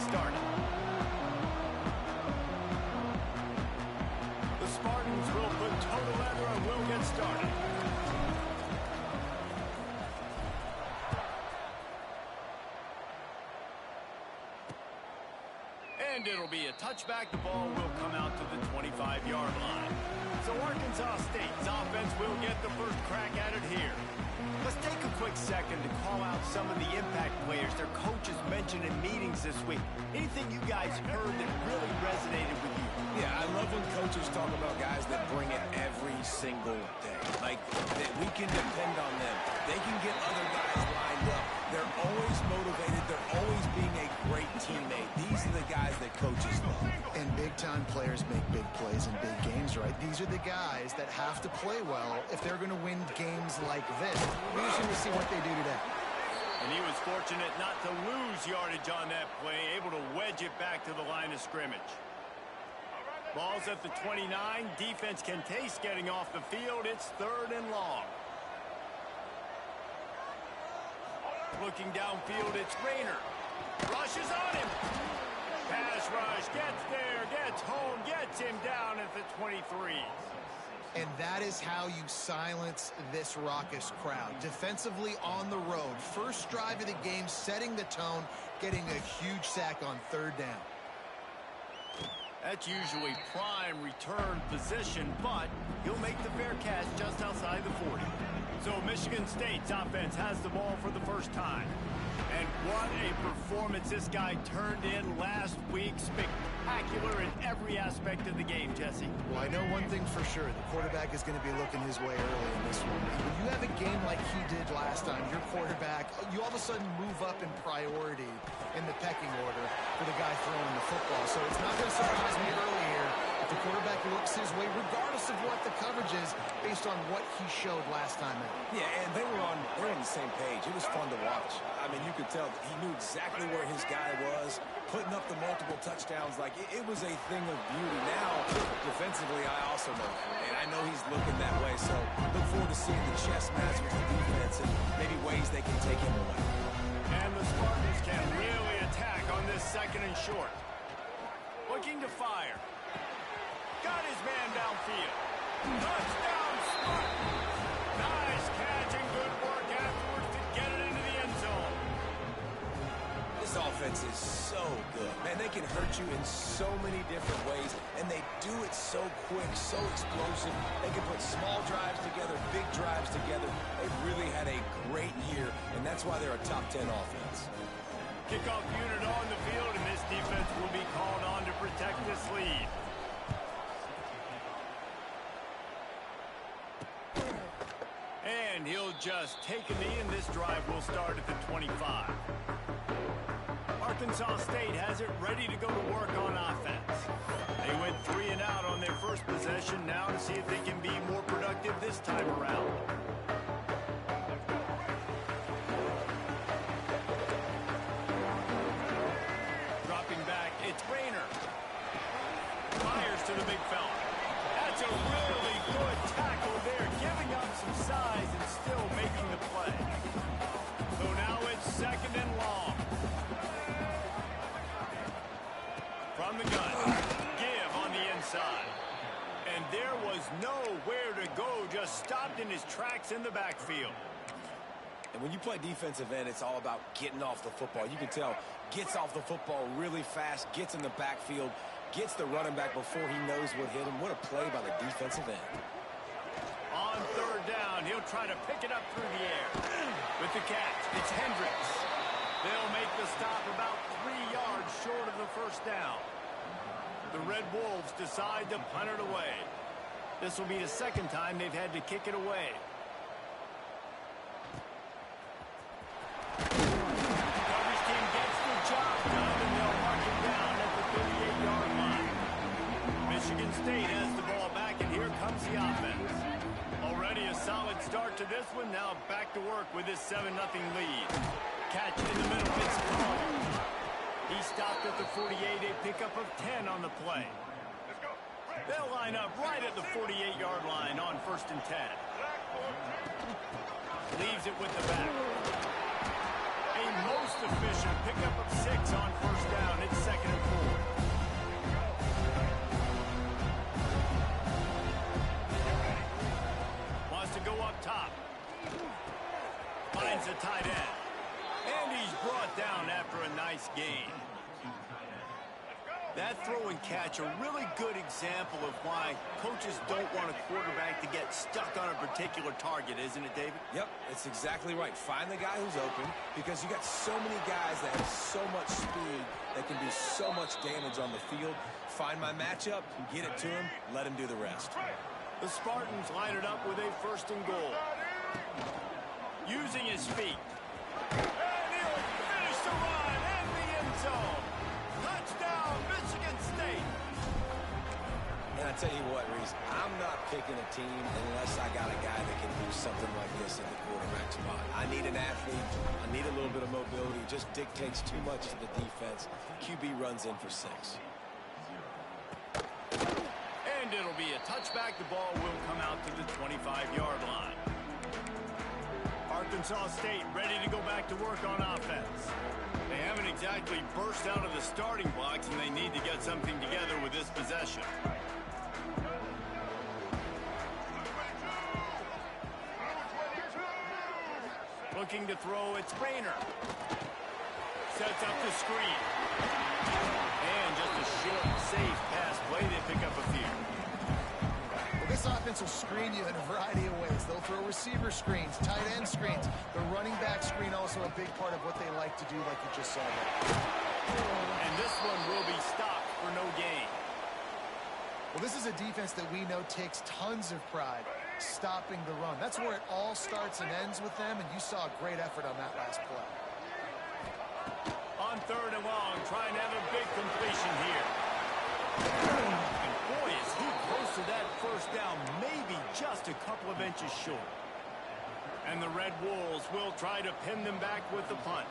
started. The Spartans will put total leather and will get started. And it'll be a touchback. The ball will come out to the 25-yard line. So Arkansas State's offense will get the first crack at it here. Let's take a quick second to call out some of the impact players their coaches mentioned in meetings this week. Anything you guys heard that really resonated with you? Yeah, I love when coaches talk about guys that bring it every single day. Like, that we can depend on them. They can get other guys lined up. They're always motivated. They're always being a great teammate. These are the guys that coaches love. And big-time players make big plays in big games, right? These are the guys that have to play well if they're going to win games like this. We're just going to see what they do today. And he was fortunate not to lose yardage on that play, able to wedge it back to the line of scrimmage. Ball's at the 29. Defense can taste getting off the field. It's 3rd and long. Looking downfield, it's Rayner. Rushes on him. Pass rush, gets there, gets home, gets him down at the 23. And that is how you silence this raucous crowd. Defensively on the road. First drive of the game, setting the tone, getting a huge sack on 3rd down. That's usually prime return position, but he'll make the fair catch just outside the 40. So Michigan State's offense has the ball for the first time. And what a performance this guy turned in last week. Spectacular in every aspect of the game, Jesse. Well, I know one thing for sure. The quarterback is going to be looking his way early in this one. When you have a game like he did last time, your quarterback, you all of a sudden move up in priority in the pecking order for the guy throwing the football. So it's not going to surprise me early here if the quarterback looks his way, regardless of what the coverage is, based on what he showed last time out. Yeah, and they were on the same page. It was fun to watch. I mean, you could tell that he knew exactly where his guy was, putting up the multiple touchdowns. Like, it was a thing of beauty. Now, defensively, I also know, and I know he's looking that way. So look forward to seeing the chess match with the defense and maybe ways they can take him away. And the Spartans can really attack on this 2nd and short. Looking to fire. Got his man downfield. Touchdown, Spartans! Nice catch and good work afterwards to get it into the end zone. This offense is so good. Man, they can hurt you in so many different ways, and they do it so quick, so explosive. They can put small drives together, big drives together. They've really had a great year, and that's why they're a top 10 offense. Kickoff unit on the field, and this defense will be called on to protect this lead. And he'll just take a knee, and this drive will start at the 25. Arkansas State has it ready to go to work on offense. They went 3 and out on their first possession, now to see if they can be more productive this time around. Dropping back, it's Rayner. Fires to the big fella. That's a really good tackle there, giving up some size and still making the play. So now it's 2nd and long. From the gun, give on the inside. And there was nowhere to go, just stopped in his tracks in the backfield. And when you play defensive end, it's all about getting off the football. You can tell, gets off the football really fast, gets in the backfield, gets the running back before he knows what hit him. What a play by the defensive end. On 3rd down, he'll try to pick it up through the air. With the catch, it's Hendricks. They'll make the stop about 3 yards short of the 1st down. The Red Wolves decide to punt it away. This will be the 2nd time they've had to kick it away. Coverage team gets the job done, and they'll mark it down at the 38-yard line. Michigan State has the ball back, and here comes the offense. Already a solid start to this one. Now back to work with this 7-0 lead. Catch in the middle, it's Collier. He stopped at the 48, a pickup of 10 on the play. They'll line up right at the 48-yard line on 1st and 10. Leaves it with the back. A most efficient pickup of 6 on 1st down. It's tight end. And he's brought down after a nice gain. That throw and catch, a really good example of why coaches don't want a quarterback to get stuck on a particular target, isn't it, David? Yep, it's exactly right. Find the guy who's open, because you got so many guys that have so much speed that can do so much damage on the field. Find my matchup, get it to him, let him do the rest. The Spartans line it up with a 1st and goal. Using his feet. And he'll finish the run in the end zone. Touchdown, Michigan State. And I tell you what, Reese, I'm not picking a team unless I got a guy that can do something like this in the quarterback spot. I need an athlete. I need a little bit of mobility. It just dictates too much to the defense. QB runs in for 6. And it'll be a touchback. The ball will come out to the 25-yard line. Arkansas State ready to go back to work on offense. They haven't exactly burst out of the starting blocks, and they need to get something together with this possession. Looking to throw, it's Rainer. Sets up the screen. And just a short, safe pass play. They pick up a few. This offense will screen you in a variety of ways. They'll throw receiver screens, tight end screens. The running back screen also a big part of what they like to do, like you just saw there. And this one will be stopped for no gain. Well, this is a defense that we know takes tons of pride stopping the run. That's where it all starts and ends with them, and you saw a great effort on that last play. On 3rd and long, trying to have a big completion here. And boy, is he close to that 1st down, maybe just a couple of inches short. And the Red Wolves will try to pin them back with the punt.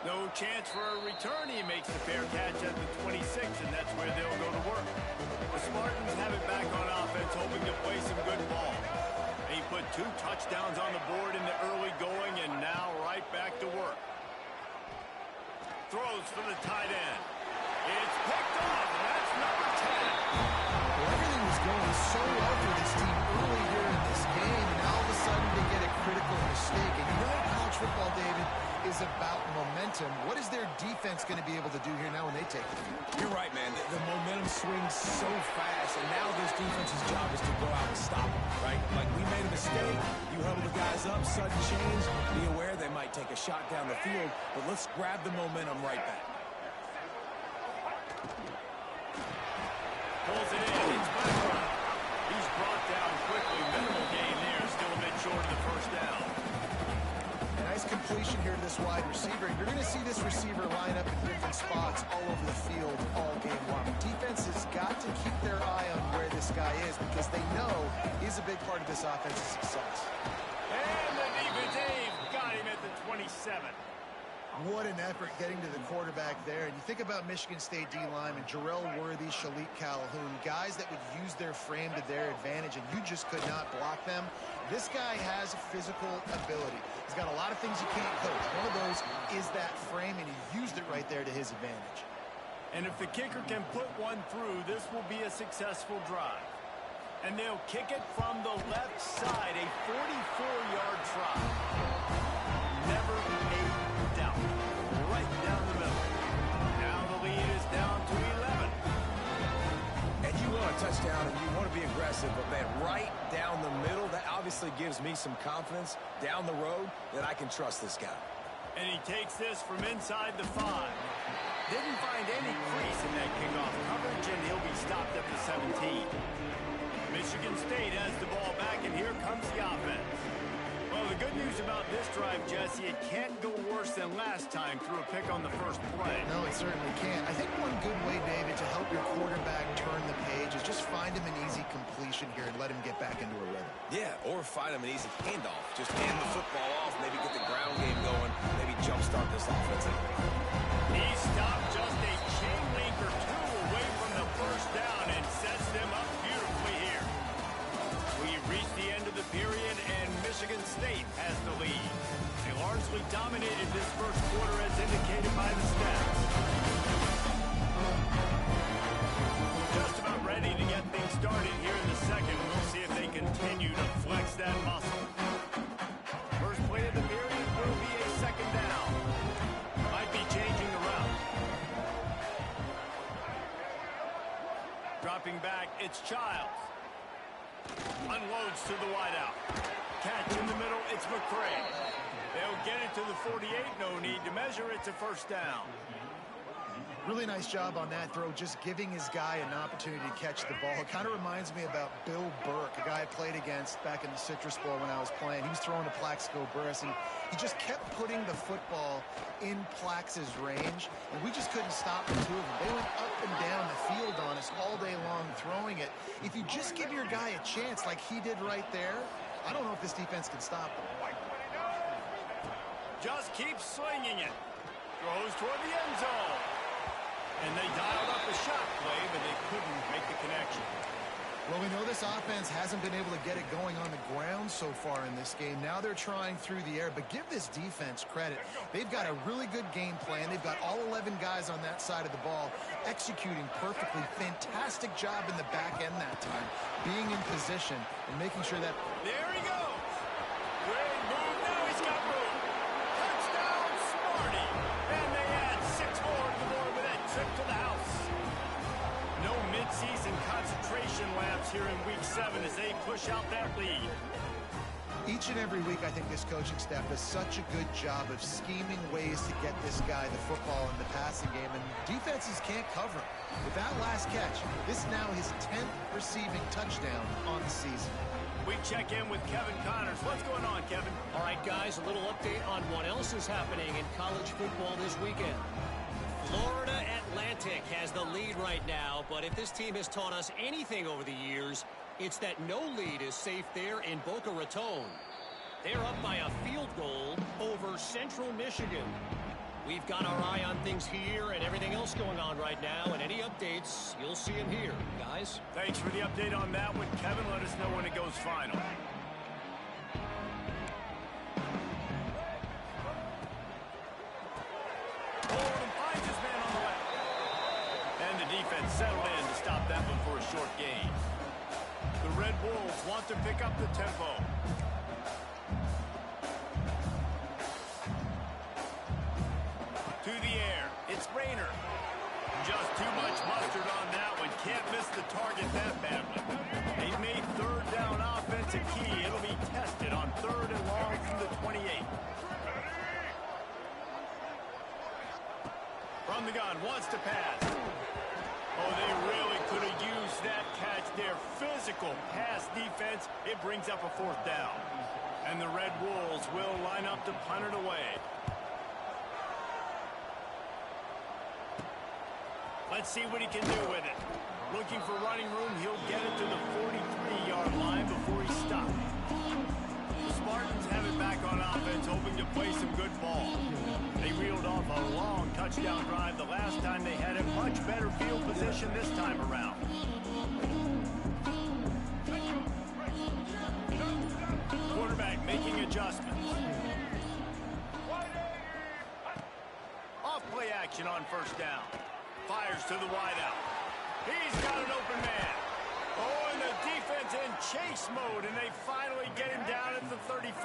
No chance for a return. He makes the fair catch at the 26, and that's where they'll go to work. The Spartans have it back on offense, hoping to play some good ball. He put 2 touchdowns on the board in the early going, and now right back to work. Throws for the tight end. It's picked off, and that's number 10. Well, everything was going so well for this team early here in this game, and all of a sudden they get a critical mistake. And you know college football, David, is about momentum. What is their defense going to be able to do here now when they take the field? You're right, man. The momentum swings so fast, and now this defense's job is to go out and stop them, right? Like, we made a mistake. You huddle the guys up, sudden change. Be aware they might take a shot down the field, but let's grab the momentum right back. Pulls it in. It's Blackburn. He's brought down quickly. Minimal gain there. Still a bit short of the 1st down. A nice completion here to this wide receiver. You're going to see this receiver line up in different spots all over the field all game long. Defense has got to keep their eye on where this guy is, because they know he's a big part of this offense's success. And the defense, Dave got him at the 27. What an effort getting to the quarterback there. And you think about Michigan State D-linemen, Jarrell Worthy, Shalik Calhoun, guys that would use their frame to their advantage, and you just could not block them. This guy has physical ability. He's got a lot of things you can't coach. One of those is that frame, and he used it right there to his advantage. And if the kicker can put one through, this will be a successful drive. And they'll kick it from the left side, a 44-yard try. Never a doubt. Right down the middle. Now the lead is down to 11. And you want a touchdown and you want to be aggressive, but man, right down the middle, that obviously gives me some confidence down the road that I can trust this guy. And he takes this from inside the 5. Didn't find any crease in that kickoff coverage, and he'll be stopped at the 17. Michigan State has the ball back, and here comes the offense. Well, the good news about this drive, Jesse, it can't go worse than last time through a pick on the first play. No, it certainly can't. I think one good way, David, to help your quarterback turn the page is just find him an easy completion here and let him get back into a rhythm. Yeah, or find him an easy handoff. Just hand the football off, maybe get the ground game going, maybe jumpstart this offense. He stopped just a chain link or 2 away from the first down and sets them up beautifully here. We reach the end of the period, and Michigan State has the lead. They largely dominated this first quarter as indicated by the stats. Just about ready to get things started here Childs. Unloads to the wideout. Catch in the middle, it's McCray. They'll get it to the 48, no need to measure, it's a first down. Really nice job on that throw, just giving his guy an opportunity to catch the ball. It kind of reminds me about Bill Burke, a guy I played against back in the Citrus Bowl when I was playing. He was throwing to Plaxico Burress, and he just kept putting the football in Plax's range, and we just couldn't stop the two of them. They went up and down the field on us all day long throwing it. If you just give your guy a chance like he did right there, I don't know if this defense can stop them. Just keeps slinging it. Throws toward the end zone. And they dialed up the shot play, but they couldn't make the connection. Well, we know this offense hasn't been able to get it going on the ground so far in this game. Now they're trying through the air, but give this defense credit. They've got a really good game plan. They've got all 11 guys on that side of the ball executing perfectly. Fantastic job in the back end that time, being in position and making sure that... There he goes. Great move. Now he's got room. Touchdown, Smarty. And they add 6 more to the board with that trip to the house. No midseason concentration laps here in Week 7 as they push out that lead. Each and every week, I think this coaching staff does such a good job of scheming ways to get this guy the football in the passing game, and defenses can't cover him. With that last catch, this is now his 10th receiving touchdown on the season. We check in with Kevin Connors. What's going on, Kevin? All right, guys, a little update on what else is happening in college football this weekend. Florida Atlantic has the lead right now, but if this team has taught us anything over the years, it's that no lead is safe there in Boca Raton. They're up by a field goal over Central Michigan. We've got our eye on things here and everything else going on right now, and any updates, you'll see them here, guys. Thanks for the update on that one, Kevin. Let us know when it goes final. Holden finds his man on the left. And the defense settled in to stop that one for a short gain. The Red Wolves want to pick up the tempo. To the air, it's Rayner. Just too much mustard on that one. Can't miss the target that badly. They've made third down offense a key. It'll be tested on 3rd and long from the 28. From the gun, wants to pass. Oh, they really could have used that catch there. Physical pass defense. It brings up a 4th down. And the Red Wolves will line up to punt it away. Let's see what he can do with it. Looking for running room. He'll get it to the 43-yard line before he stops. The Spartans have it back on offense, hoping to play some good ball. They reeled off a long touchdown drive the last time. They had a much better field position this time around. Quarterback making adjustments. Off play action on 1st down. Fires to the wideout. He's got an open man. Oh, and the defense in chase mode, and they finally get him down at the 35.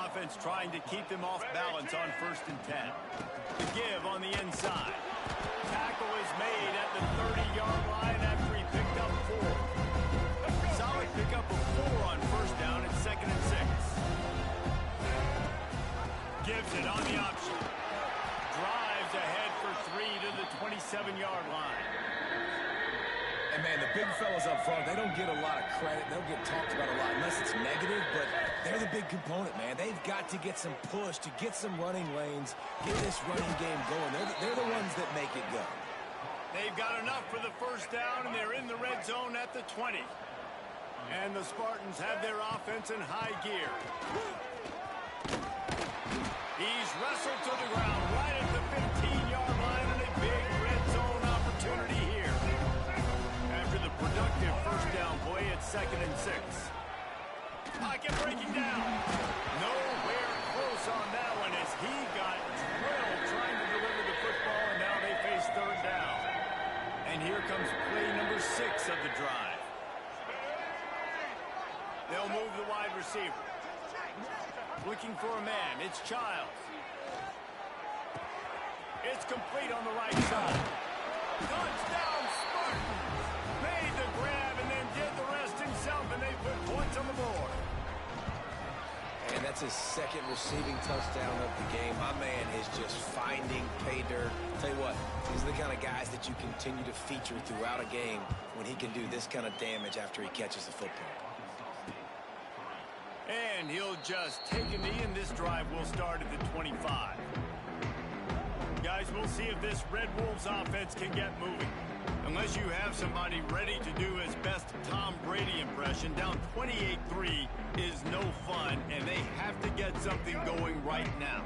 Offense trying to keep them off balance on 1st and 10. The give on the inside. Tackle is made at the 30-yard line after he picked up 4. Solid pickup of 4 on 1st down at 2nd and 6. Gives it on the option. Drives ahead for 3 to the 27-yard line. And, man, the big fellas up front, they don't get a lot of credit. They'll get talked about a lot unless it's negative, but they're the big component, man. They've got to get some push, to get some running lanes, get this running game going. They're the ones that make it go. They've got enough for the 1st down, and they're in the red zone at the 20. And the Spartans have their offense in high gear. He's wrestled to the ground right at the 15-yard line, and a big red zone opportunity here. After the productive 1st down play at 2nd and 6. Pocket breaking down. Nowhere close on that one as he got drilled trying to deliver the football, and now they face 3rd down. And here comes play number 6 of the drive. They'll move the wide receiver. Looking for a man. It's Childs. It's complete on the right side. Touchdown, Spartans! Made the grab and then did the rest himself, and they put points on the board. And that's his second receiving touchdown of the game. My man is just finding pay dirt. Tell you what, these are the kind of guys that you continue to feature throughout a game when he can do this kind of damage after he catches the football. And he'll just take a knee, and this drive will start at the 25. Guys, we'll see if this Red Wolves offense can get moving. Unless you have somebody ready to do his best Tom Brady impression, down 28-3 is no fun, and they have to get something going right now.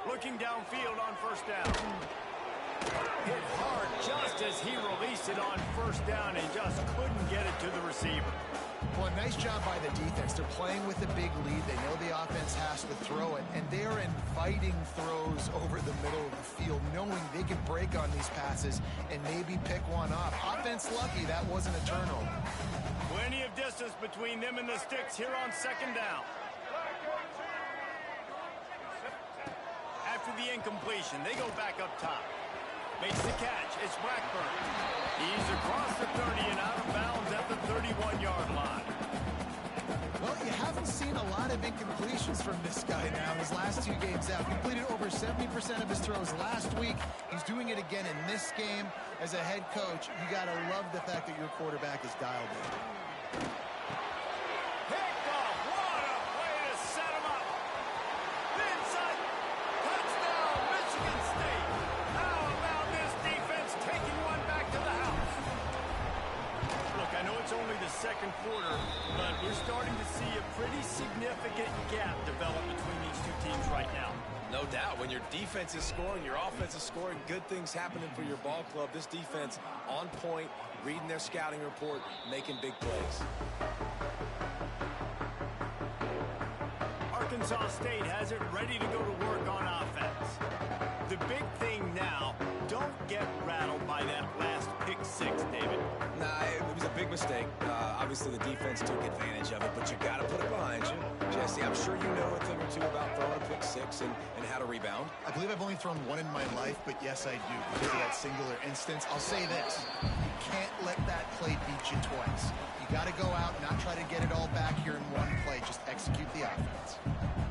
Looking downfield on first down. Hit hard just as he released it on first down and just couldn't get it to the receiver. Well, nice job by the defense. They're playing with a big lead. They know the offense has to throw it, and they are inviting throws over the middle of the field, knowing they can break on these passes and maybe pick one off. Offense lucky that wasn't a turnover. Plenty of distance between them and the sticks here on second down. After the incompletion, they go back up top. Makes the catch. It's Blackburn. He's across the 30 and out of bounds at the 31-yard line. Well, you haven't seen a lot of incompletions from this guy now. His last two games out, completed over 70% of his throws last week. He's doing it again in this game. As a head coach, you got to love the fact that your quarterback is dialed in. Picked off. What a way to set him up. Inside. Touchdown, Michigan State. How about this defense taking one back to the house? Look, I know it's only the second quarter, but we're starting to see a pretty significant gap develop between these two teams right now. No doubt. When your defense is scoring, your offense is scoring, good things happening for your ball club. This defense on point, reading their scouting report, making big plays. Arkansas State has it ready to go to work on offense. The big thing now, don't get rattled by that last pick six, David. Nah, it was a big mistake. Obviously, the defense took advantage of it, but you got to put it behind you. Jesse, I'm sure you know a thing or two about throwing a pick six and how to rebound. I believe I've only thrown one in my life, but yes, I do. Because of that singular instance, I'll say this. You can't let that play beat you twice. You got to go out, not try to get it all back here in one play. Just execute the offense.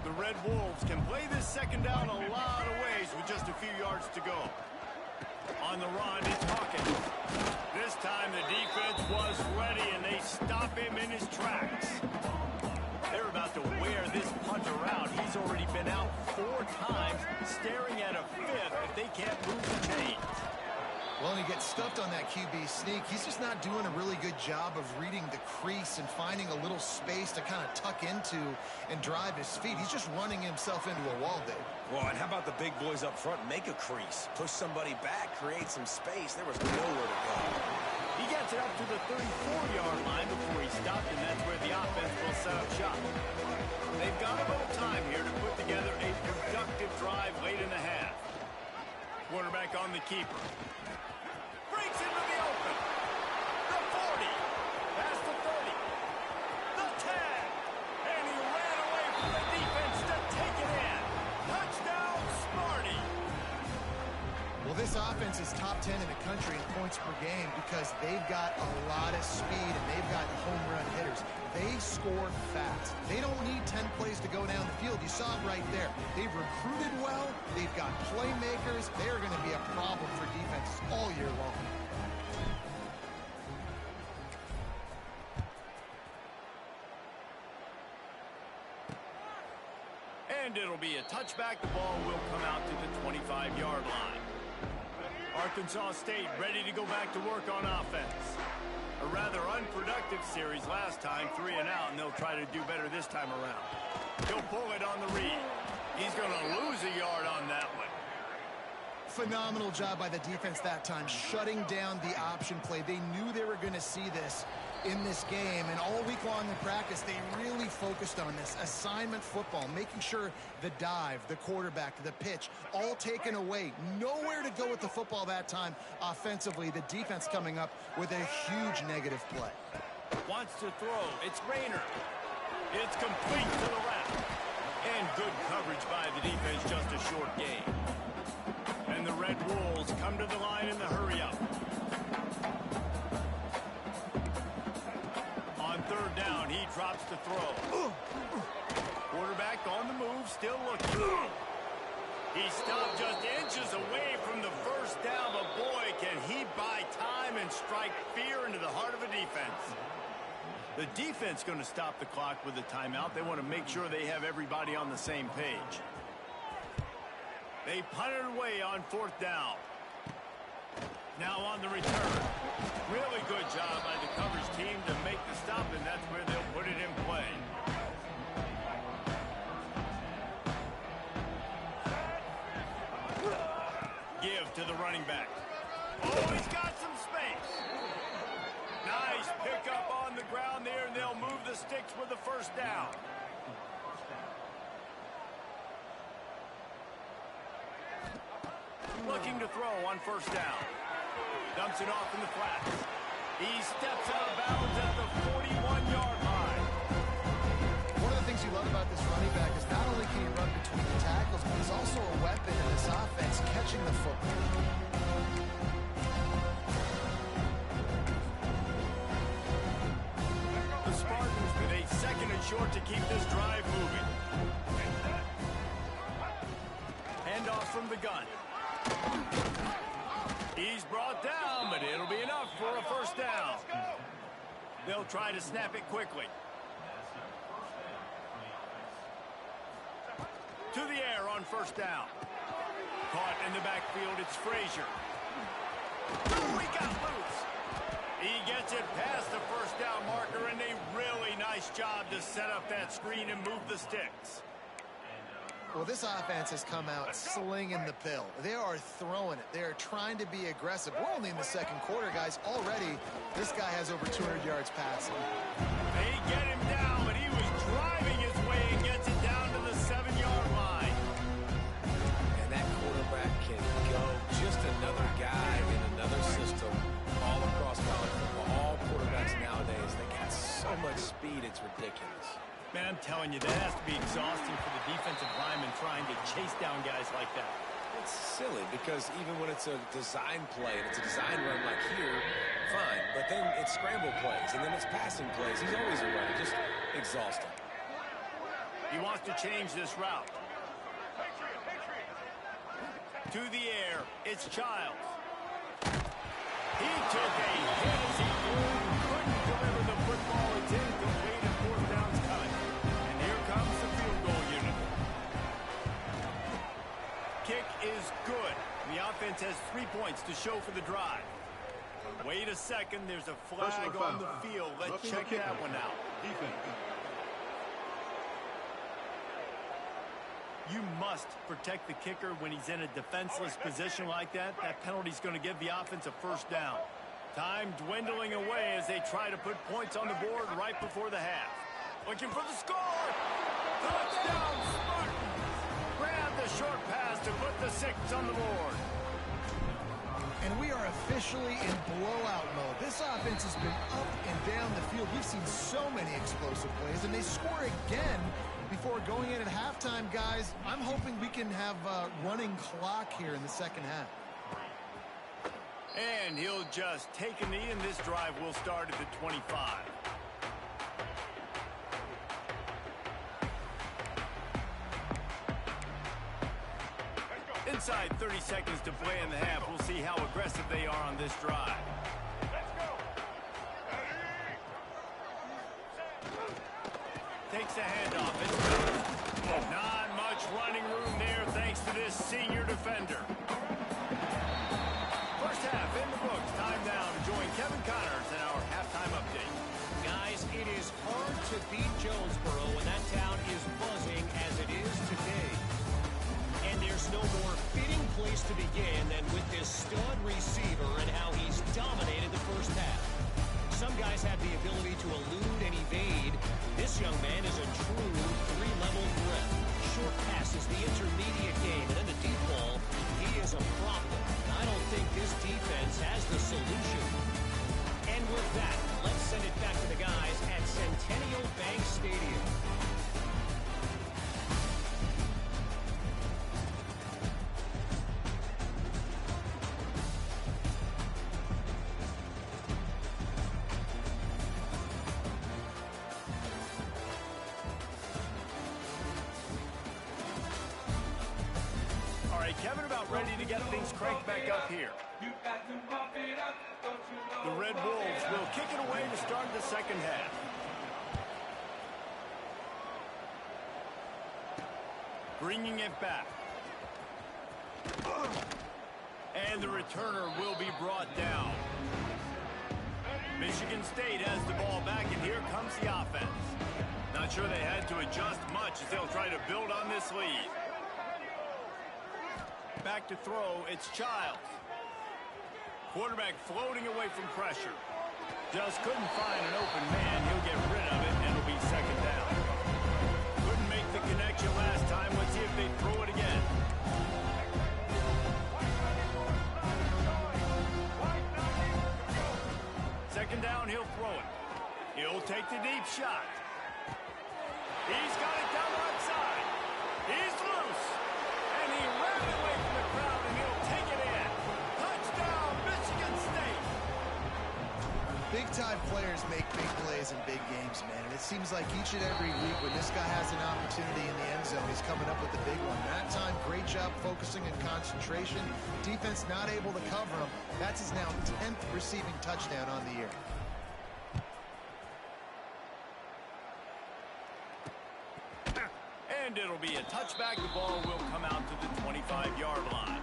The Red Wolves can play this second down a lot of ways with just a few yards to go. On the run, it's Hawkins. This time the defense was ready, and they stop him in his tracks. They're about to wear this punter out. He's already been out 4 times, staring at a fifth if they can't move the chains. Well, and he gets stuffed on that QB sneak. He's just not doing a really good job of reading the crease and finding a little space to kind of tuck into and drive his feet. He's just running himself into a wall, Dave. Well, and how about the big boys up front? Make a crease. Push somebody back. Create some space. There was nowhere to go. He gets it up to the 34-yard line before he stopped, and that's where the offense will set up shop. They've got a little time here to put together a productive drive late in the half. Quarterback on the keeper. Breaks into the open. The 40. Past the 30. The 10. And he ran away from the defense to take it in. Touchdown, Smarty. Well, this offense is top 10 in the country in points per game because they've got a lot of speed and they've got home run hitters. They score fast. They don't need 10 plays to go down the field. You saw it right there. They've recruited well. They've got playmakers. They're going to be a problem for defenses all year long. And it'll be a touchback. The ball will come out to the 25-yard line. Arkansas State ready to go back to work on offense. A rather unproductive series last time, 3 and out, and they'll try to do better this time around. He'll pull it on the read. He's going to lose a yard on that one. Phenomenal job by the defense that time, shutting down the option play. They knew they were going to see this in this game, and all week long in practice, they really focused on this assignment football, making sure the dive, the quarterback, the pitch, all taken away. Nowhere to go with the football that time offensively. The defense coming up with a huge negative play. Wants to throw. It's Rayner. It's complete to the left. And And good coverage by the defense, just a short gain. And the Red Wolves come to the line in the hurry-up. On third down, he drops the throw. Quarterback on the move, still looking. He stopped just inches away from the first down, but boy, can he buy time and strike fear into the heart of a defense. The defense going to stop the clock with a timeout. They want to make sure they have everybody on the same page. They punt it away on fourth down. Now on the return. Really good job by the coverage team to make the stop, and that's where they'll put it in play. Give to the running back. Oh, he's got some space. Nice pickup on the ground there, and they'll move the sticks with the first down. Looking to throw on first down. Dumps it off in the flats. He steps out of bounds at the 41-yard line. One of the things you love about this running back is not only can he run between the tackles, but he's also a weapon in this offense, catching the football. The Spartans with a second and short to keep this drive moving. Handoff from the gun. He's brought down, but it'll be enough for a first down. They'll try to snap it quickly. To the air on first down. Caught in the backfield, it's Frazier. Oh, he got loose. He gets it past the first down marker, and a really nice job to set up that screen and move the sticks. Well, this offense has come out slinging the pill. They are throwing it. They are trying to be aggressive. We're only in the second quarter, guys. Already, this guy has over 200 yards passing. They get him down, but he was driving his way and gets it down to the 7-yard line. And that quarterback can go. Just another guy in another system all across college football. All quarterbacks nowadays, they got so much speed, it's ridiculous. Man, I'm telling you, that has to be exhausting for the defensive lineman trying to chase down guys like that. It's silly because even when it's a design play and it's a design run like here, fine. But then it's scramble plays and then it's passing plays. He's always a runner, just exhausting. He wants to change this route. To the air, it's Childs. He took a hit as he couldn't deliver the football. It's incomplete and fourth down's coming. And here comes the field goal unit. Kick is good. The offense has 3 points to show for the drive. Wait a second, there's a flag on the field. Let's check that one out. You must protect the kicker when he's in a defenseless position like that. That penalty's going to give the offense a first down. Time dwindling away as they try to put points on the board right before the half. Looking for the score! Touchdown, Spartans! Grab the short pass to put the 6 on the board. And we are officially in blowout mode. This offense has been up and down the field. We've seen so many explosive plays, and they score again before going in at halftime, guys. I'm hoping we can have a running clock here in the second half. And he'll just take a knee, and this drive will start at the 25. Inside 30 seconds to play in the half. We'll see how aggressive they are on this drive. Takes a handoff. Not much running room there thanks to this senior defender. First half in the books. Time now to join Kevin Connors in our halftime update. Guys, it is hard to beat Jonesboro when that town is buzzing as it is today. And there's no more fitting place to begin than with this stud receiver and how he's dominated the first half. Some guys have the ability to elude and evade. This young man is a true three-level threat. Short passes, the intermediate game, and then the deep ball. He is a problem. I don't think this defense has the solution. And with that, let's send it back to the guys at Centennial Bank Stadium. right, Kevin, about ready to get things cranked back up here. The Red Wolves will kick it away to start the second half. Bringing it back. And the returner will be brought down. Michigan State has the ball back, and here comes the offense. Not sure they had to adjust much as they'll try to build on this lead. Back to throw, it's Childs. Quarterback floating away from pressure. Just couldn't find an open man. He'll get rid of it, and it'll be second down. Couldn't make the connection last time. Let's see if they throw it again. Second down, he'll throw it. He'll take the deep shot. He's got it down the right side. He's loose. And he ran away from the crowd, and he'll take it in. Touchdown, Michigan State. Big-time players make big plays in big games, man. And it seems like each and every week when this guy has an opportunity in the end zone, he's coming up with a big one. That time, great job focusing and concentration. Defense not able to cover him. That's his now 10th receiving touchdown on the year. And it'll be a touchback. The ball will come out to the 25-yard line.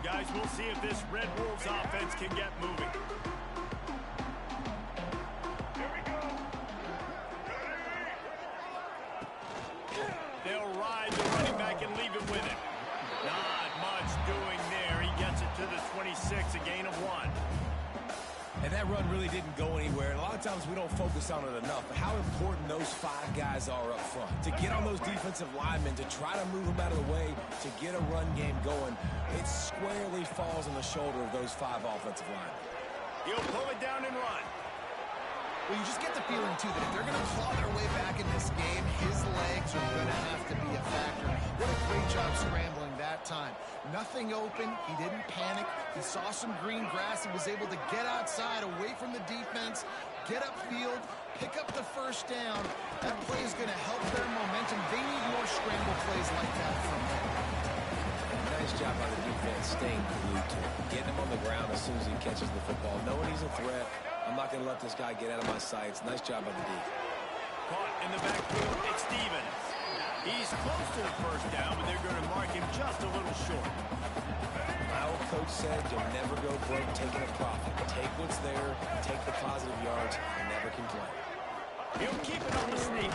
Guys, we'll see if this Red Wolves offense can get moving. They'll ride the running back and leave it with him. Not much doing there. He gets it to the 26, a gain of 1. And that run really didn't go anywhere. And a lot of times we don't focus on it enough. But how important those 5 guys are up front. To get on those defensive linemen, to try to move them out of the way, to get a run game going, it squarely falls on the shoulder of those 5 offensive linemen. He'll pull it down and run. Well, you just get the feeling, too, that if they're going to claw their way back in this game, his legs are going to have to be a factor. What a great job scrambling that time. Nothing open. He didn't panic. He saw some green grass. He was able to get outside, away from the defense, get upfield, pick up the first down. That play is going to help their momentum. They need more scramble plays like that from him. Nice job by the defense staying glued to him. Getting him on the ground as soon as he catches the football. Knowing he's a threat. I'm not going to let this guy get out of my sights. Nice job by the D. Caught in the backfield, it's Stevens. He's close to the first down, but they're going to mark him just a little short. My old coach said you'll never go broke taking a profit. Take what's there, take the positive yards, and never complain. He'll keep it on the sneak.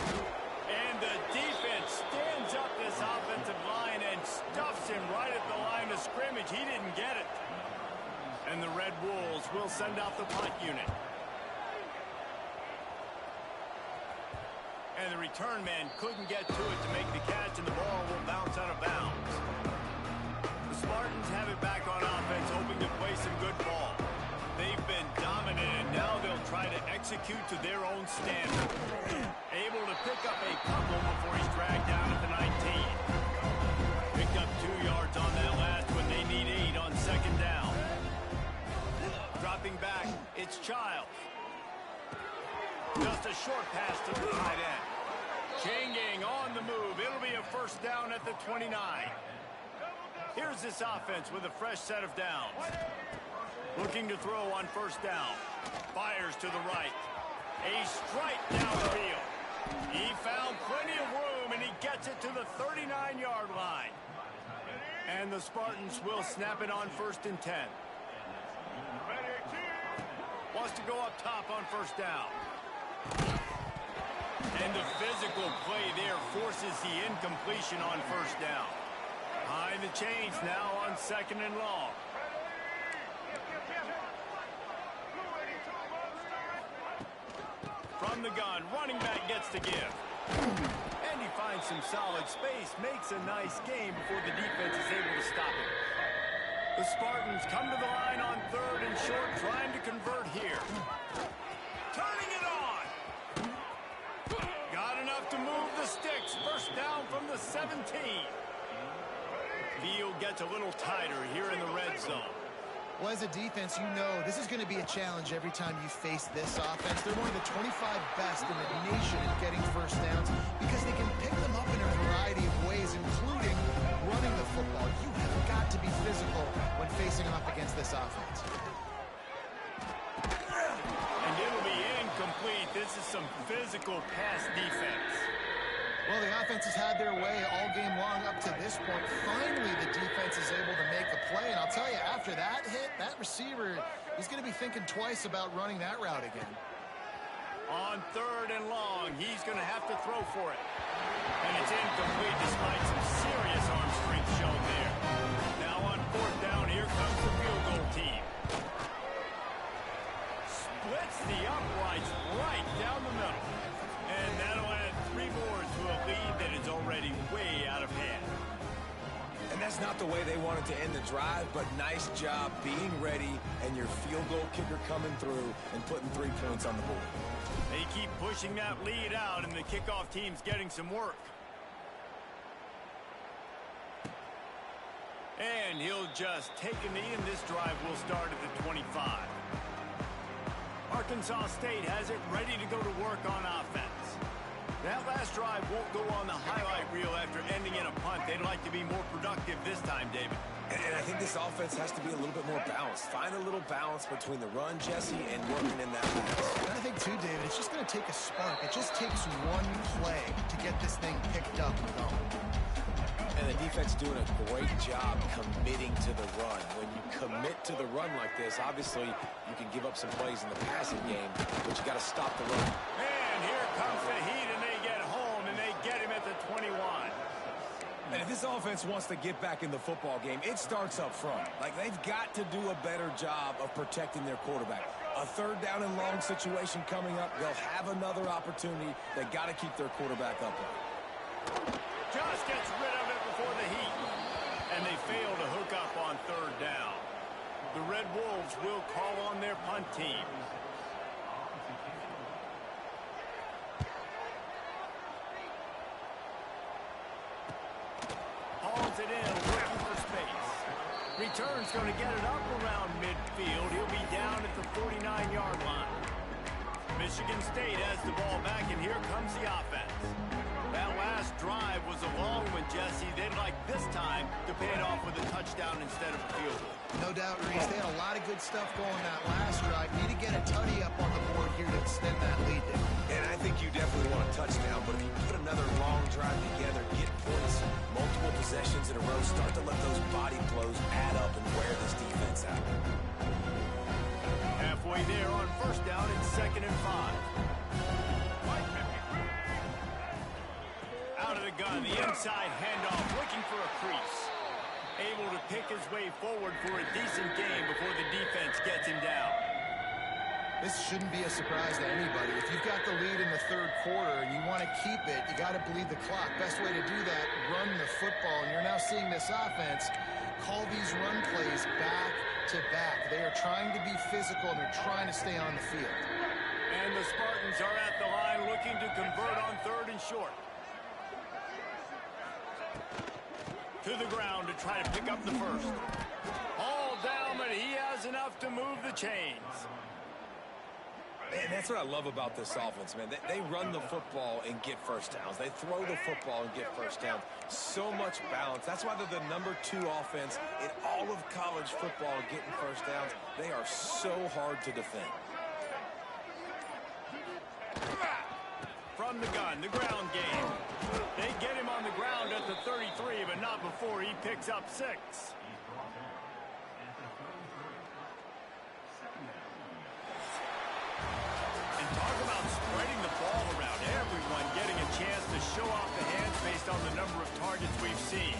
And the defense stands up this offensive line and stuffs him right at the line of scrimmage. He didn't get it. And the Red Wolves will send out the punt unit. And the return man couldn't get to it to make the catch, and the ball will bounce out of bounds. The Spartans have it back on offense, hoping to play some good ball. They've been dominant, and now they'll try to execute to their own standard. Able to pick up a couple before he's dragged down at the 19. Picked up 2 yards on that last one. They need 8 on second down. Dropping back, it's Childs. Just a short pass to the tight end. Changing on the move. It'll be a first down at the 29. Here's this offense with a fresh set of downs. Looking to throw on first down. Fires to the right. A strike down the field. He found plenty of room, and he gets it to the 39-yard line. And the Spartans will snap it on first and 10. Wants to go up top on first down. And the physical play there forces the incompletion on first down. Behind the chains now on second and long. From the gun, running back gets the give. And he finds some solid space, makes a nice game before the defense is able to stop him. The Spartans come to the line on third and short, trying to convert here. Turning it on. Got enough to move the sticks. First down from the 17. Field gets a little tighter here in the red zone. Well, as a defense, you know this is going to be a challenge every time you face this offense. They're one of the 25 best in the nation at getting first downs because they can pick them up in a variety of ways, including running running the football. You have got to be physical when facing off against this offense. And it'll be incomplete. This is some physical pass defense. Well, the offense has had their way all game long up to this point. Finally, the defense is able to make a play. And I'll tell you, after that hit, that receiver, he's going to be thinking twice about running that route again. On 3rd and long, he's going to have to throw for it. And it's incomplete despite some serious arm strength shown there. Now on 4th down, here comes the field goal team. Splits the uprights right down the middle. And that'll add 3 more to a lead that is already way out of hand. And that's not the way they wanted to end the drive, but nice job being ready and your field goal kicker coming through and putting 3 points on the board. They keep pushing that lead out, and the kickoff team's getting some work. And he'll just take a knee, and this drive will start at the 25. Arkansas State has it ready to go to work on offense. That last drive won't go on the highlight reel after ending in a punt. They'd like to be more productive this time, David. And I think this offense has to be a little bit more balanced. Find a little balance between the run, Jesse, and working in that pass. And I think, too, David, it's just going to take a spark. It just takes one play to get this thing picked up and going. And the defense doing a great job committing to the run. When you commit to the run like this, obviously you can give up some plays in the passing game, but you got to stop the run. And here comes the heat, and they get home, and they get him at the 21. And if this offense wants to get back in the football game, it starts up front. Like, they've got to do a better job of protecting their quarterback. A 3rd down and long situation coming up. They'll have another opportunity. They got to keep their quarterback upright. Just gets rid of it before the heat. And they fail to hook up on 3rd down. The Red Wolves will call on their punt team. Hauls it in, looking for space. Return's going to get it up around midfield. He'll be down at the 49-yard line. Michigan State has the ball back, and here comes the offense. That last drive was a long one, Jesse. They'd like this time to pay it off with a touchdown instead of a field goal. No doubt, Reese. They had a lot of good stuff going that last drive. Need to get a tutty up on the board here to extend that lead. And I think you definitely want a touchdown, but if you put another long drive together, get points, multiple possessions in a row, start to let those body blows add up and wear this defense out. Halfway there on 1st down and 2nd and 5. Out of the gun, the inside handoff, looking for a crease. Able to pick his way forward for a decent game before the defense gets him down. This shouldn't be a surprise to anybody. If you've got the lead in the 3rd quarter and you want to keep it, you got to bleed the clock. Best way to do that, run the football. And you're now seeing this offense call these run plays back to back. They are trying to be physical, and they're trying to stay on the field. And the Spartans are at the line looking to convert on 3rd and short. To the ground to try to pick up the first. All down, but he has enough to move the chains. And that's what I love about this offense, man. They run the football and get 1st downs. They throw the football and get 1st downs. So much balance. That's why they're the #2 offense in all of college football getting 1st downs. They are so hard to defend. From the gun, the ground game. They get him on the ground at the 33, but not before he picks up 6. And talk about spreading the ball around. Everyone getting a chance to show off the hands based on the number of targets we've seen.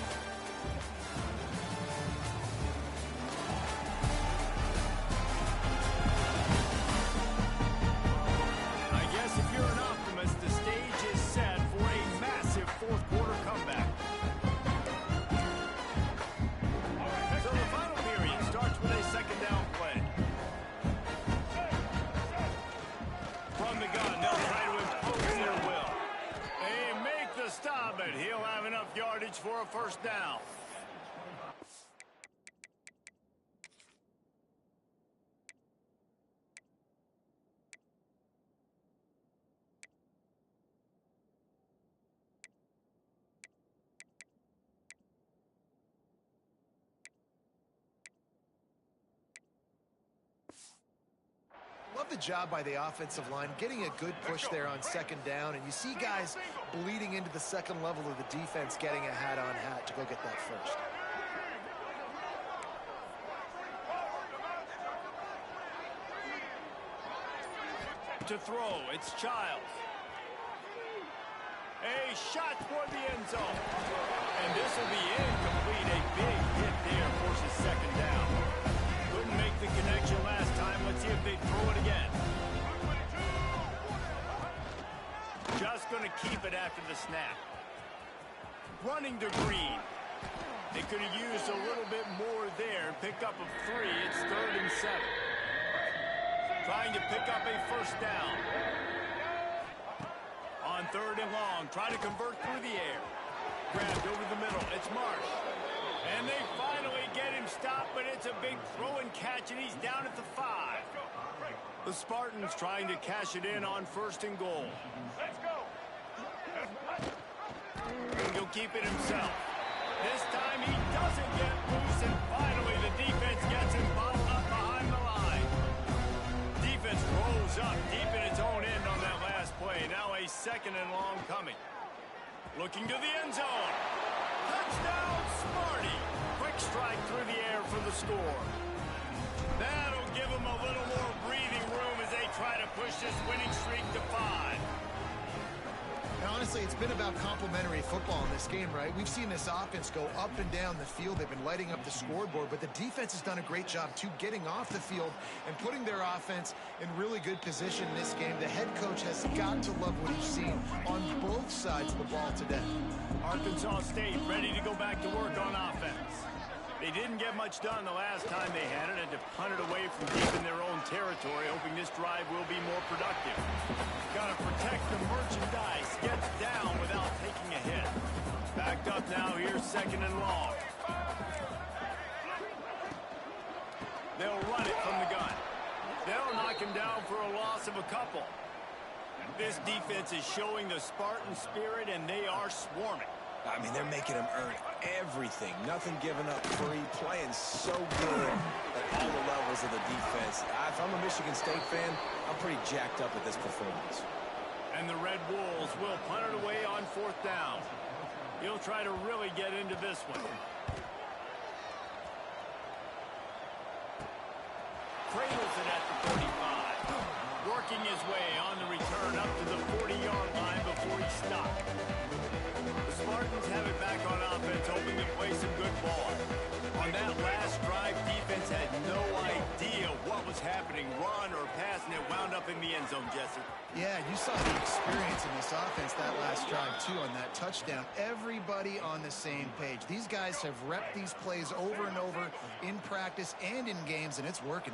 I guess if you're an optimist, the stage is set for a massive 4th quarter comeback. So the final period starts with a 2nd down play. From the gun, they'll try to impose their will. They make the stop, but he'll have enough yardage for a 1st down. job by the offensive line, getting a good push there on second down, and you see guys bleeding into the second level of the defense getting a hat-on-hat to go get that first. To throw, it's Childs. A shot toward the end zone. And this will be incomplete. A big hit there forces second down. Couldn't make the connection last time. Let's see if they throw it again. Just going to keep it after the snap. Running to Green. They could have used a little bit more there. Pick up of 3. It's 3rd and 7. Trying to pick up a first down. On 3rd and long, trying to convert through the air. Grabbed over the middle. It's Marsh. And they finally get him stopped, but it's a big throw and catch, and he's down at the 5. The Spartans trying to cash it in on 1st and goal. Let's go. He'll keep it himself. This time he doesn't get loose, and finally the defense gets him bottled up behind the line. Defense rolls up deep in its own end on that last play. Now a 2nd and long coming. Looking to the end zone. Touchdown, Smarty. Quick strike through the air for the score. That'll give them a little more breathing room as they try to push this winning streak to 5. And honestly, it's been about complementary football in this game, right? We've seen this offense go up and down the field. They've been lighting up the scoreboard, but the defense has done a great job, too, getting off the field and putting their offense in really good position in this game. The head coach has got to love what he's seen on both sides of the ball today. Arkansas State ready to go back to work on offense. They didn't get much done the last time they had it, and to punt it away from deep in their own territory, hoping this drive will be more productive. Got to protect the merchandise. Gets down without taking a hit. Backed up now. Here's 2nd and long. They'll run it from the gun. They'll knock him down for a loss of a couple. This defense is showing the Spartan spirit, and they are swarming. I mean, they're making him earn everything. Nothing given up free. Playing so good at all the levels of the defense. If I'm a Michigan State fan, I'm pretty jacked up at this performance. And the Red Wolves will punt it away on 4th down. He'll try to really get into this one. Cradles it at the 35. Working his way on the return up to the 40-yard line before he stopped. The Spartans have it back on offense, hoping to play some good ball. On that last drive, defense had no idea what was happening, run or pass, and it wound up in the end zone, Jesse. Yeah, you saw the experience in this offense that last drive, too, on that touchdown. Everybody on the same page. These guys have repped these plays over and over in practice and in games, and it's working.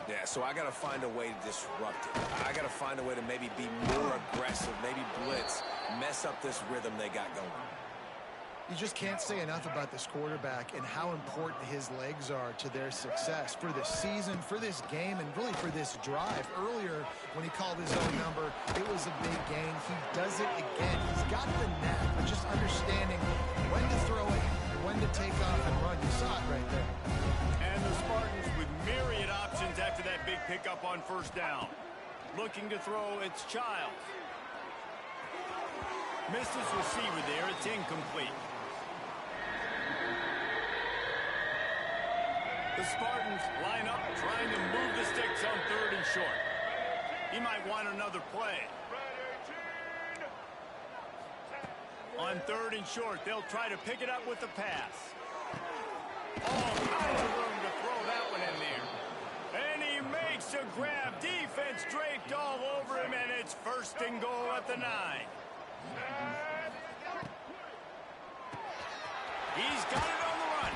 Yeah, so I got to find a way to disrupt it. I got to find a way to maybe be more aggressive, maybe blitz, mess up this rhythm they got going. You just can't say enough about this quarterback and how important his legs are to their success for this season, for this game, and really for this drive. Earlier, when he called his own number, it was a big gain. He does it again. He's got the knack, but just understanding when to throw it, when to take off and run. You saw it right there. And the Spartans with myriad options after that big pickup on 1st down. Looking to throw, it's Childs. Missed his receiver there. It's incomplete. The Spartans line up, trying to move the sticks on 3rd and short. He might want another play. On 3rd and short, they'll try to pick it up with the pass. All kinds of room to throw that one in there. And he makes a grab. Defense draped all over him, and it's 1st and goal at the 9. He's got it on the run.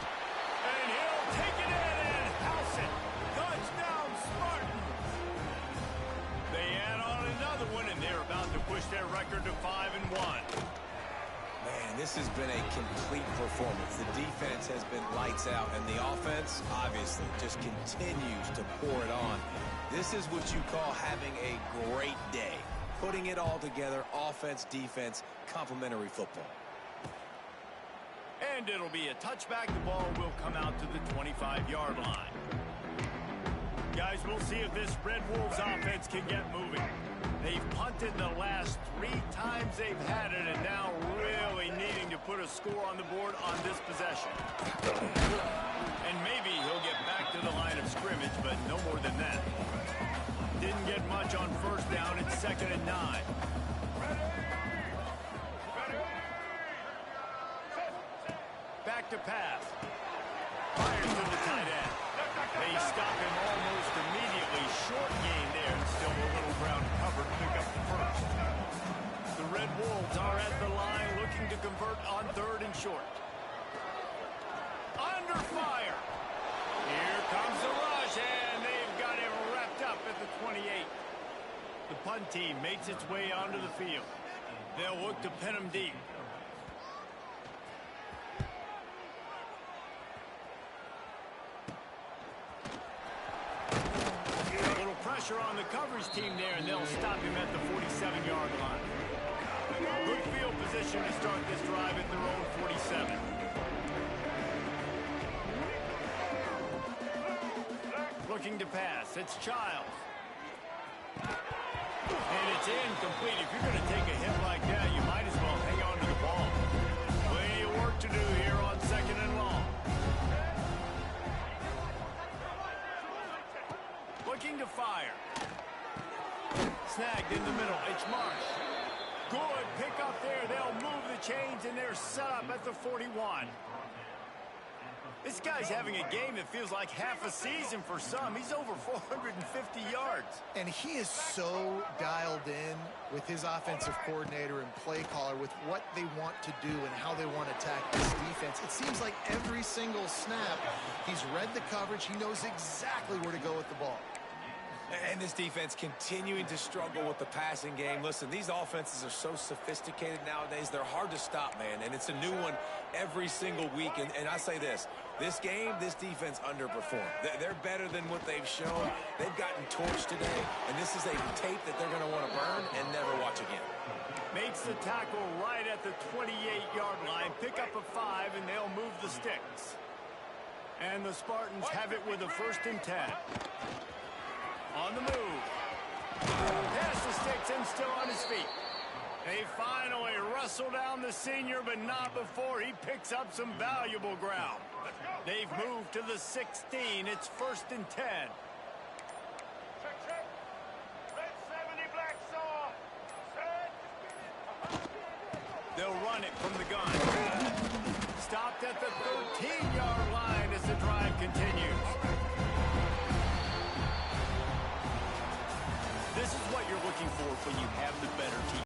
And he'll take it in and house it. Touchdown, Spartans. They add on another one, and they're about to push their record to 5-1. Man, this has been a complete performance. The defense has been lights out, and the offense, obviously, just continues to pour it on. This is what you call having a great day. Putting it all together, offense, defense, complementary football. And it'll be a touchback. The ball will come out to the 25-yard line. Guys, we'll see if this Red Wolves offense can get moving. They've punted the last 3 times they've had it, and now really needing to put a score on the board on this possession. And maybe he'll get back to the line of scrimmage, but no more than that. Didn't get much on first down. It's 2nd and 9. Back to pass. Fires to the tight end. They stop him almost immediately. Short gain there, and still a little ground covered. Pick up the first. The Red Wolves are at the line looking to convert on 3rd and short. Under fire. Here comes the rush, and they've got him wrapped up at the 28. The punt team makes its way onto the field. They'll look to pin him deep. Pressure on the coverage team there, and they'll stop him at the 47-yard line. Good field position to start this drive at their own 47. Looking to pass. It's Childs. And it's incomplete. If you're going to take a hit like that, you might as well hang on to the ball. Plenty of work to do here on 2nd and long. Looking to fire. Snagged in the middle. It's Marsh. Good pick up there. They'll move the chains, and they're set up at the 41. This guy's having a game that feels like half a season for some. He's over 450 yards. And he is so dialed in with his offensive coordinator and play caller with what they want to do and how they want to attack this defense. It seems like every single snap, he's read the coverage. He knows exactly where to go with the ball. And this defense continuing to struggle with the passing game. Listen, these offenses are so sophisticated nowadays. They're hard to stop, man. And it's a new one every single week. And I say this game, this defense underperformed. They're better than what they've shown. They've gotten torched today. And this is a tape that they're going to want to burn and never watch again. Makes the tackle right at the 28-yard line. Pick up a 5, and they'll move the sticks. And the Spartans have it with a 1st and 10. On the move. Past the sticks and still on his feet. They finally wrestle down the senior, but not before he picks up some valuable ground. They've moved to the 16. It's 1st and 10. They'll run it from the gun. Stopped at the 13-yard line as the drive continues.